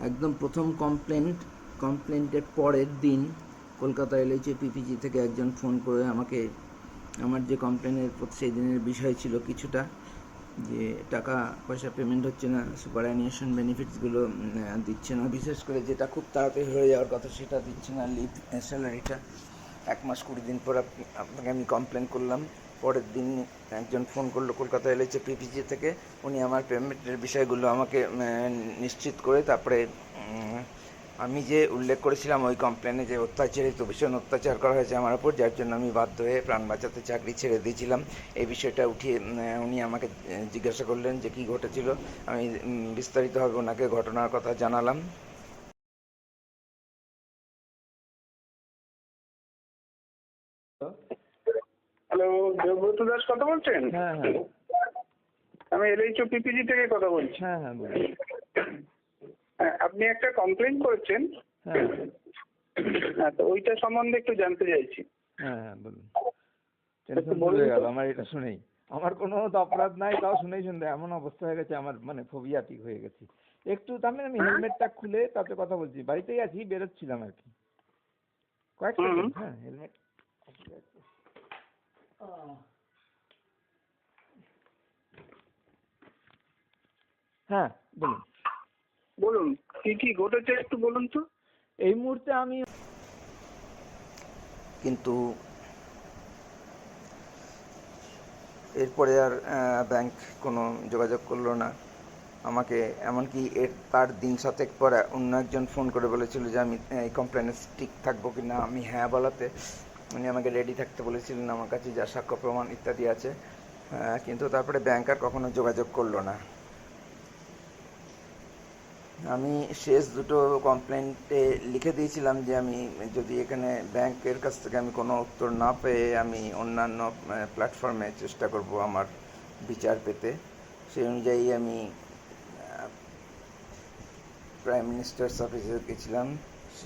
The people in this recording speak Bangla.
একদম প্রথম কমপ্লেন্টের পরের দিন কলকাতা এলএইচএ পিপিজি থেকে একজন ফোন করে আমাকে আমার যে কমপ্লেনের সেই দিনের বিষয় ছিল কিছুটা, যে টাকা পয়সা পেমেন্ট হচ্ছে না, সুপারঅ্যানিয়েশন বেনিফিটসগুলো দিচ্ছে না, বিশেষ করে যেটা খুব তাড়াতাড়ি হয়ে যাওয়ার কথা সেটা দিচ্ছে না, লিভ স্যালারিটা। 1 মাস 20 দিন পর আপনাকে আমি কমপ্লেন করলাম। পরের দিন একজন ফোন করলো কলকাতা এলএইচএ পিপিজি থেকে, উনি আমার পেমেন্টের বিষয়গুলো আমাকে নিশ্চিত করে তারপরে আমি যে উল্লেখ করেছিলাম ওই কমপ্লেনে যে অত্যাচারিত ভীষণ অত্যাচার করা হয়েছে আমার ওপর, যার জন্য আমি বাধ্য হয়ে প্রাণ বাঁচাতে চাকরি ছেড়ে দিয়েছিলাম, এই বিষয়টা উঠিয়ে উনি আমাকে জিজ্ঞাসা করলেন যে কী ঘটেছিল। আমি বিস্তারিতভাবে ওনাকে ঘটনার কথা জানালাম। হ্যালো, দেবব্রত দাস কথা বলছেন? হ্যাঁ হ্যাঁ আমি এলএইচও পিপিজি থেকে কথা বলছি। হ্যাঁ হ্যাঁ বলুন। আপনি একটা কমপ্লেন করেছেন। হ্যাঁ হ্যাঁ, তো ওইটা সম্বন্ধে একটু জানতে চাইছি। হ্যাঁ হ্যাঁ বলুন। টেনশন হয়ে গেল আমার এটা শুনেই। আমার কোনো অপরাধ নাই, তাও শুনেই শুনতে এমন অবস্থা হয়ে গেছে, আমার মানে ফোবিয়াটিক হয়ে গেছি একটু। তাহলে আমি হেলমেটটা খুলে তাতে কথা বলছি, বাড়িতেই আছি, বেরোচ্ছিলাম আর কি। কয়েক সেকেন্ড। হ্যাঁ হেলমেট। হ্যাঁ বলুন। বলুন কি কি ঘটেছে একটু বলুন তো। এই মুহূর্তে আমি কিন্তু এরপরে আর ব্যাংক কোনো যোগাযোগ করলো না আমাকে। এমনকি তার দিন 7 পরে অন্য একজন ফোন করে বলেছিল যে আমি এই কমপ্লেনে স্টিক থাকবো কি না। আমি হ্যাঁ বলাতে উনি আমাকে রেডি থাকতে বলেছিলেন, আমার কাছে যা সাক্ষ্য প্রমাণ ইত্যাদি আছে। কিন্তু তারপরে ব্যাংক আর কখনো যোগাযোগ করলো না। আমি শেষ দুটো কমপ্লেন্টে লিখে দিয়েছিলাম যে আমি যদি এখানে ব্যাংকের কাছ থেকে আমি কোনো উত্তর না পেয়ে আমি অন্যান্য প্ল্যাটফর্মে চেষ্টা করব আমার বিচার পেতে। সেই অনুযায়ী আমি প্রাইম মিনিস্টার্স অফিসে গেছিলাম।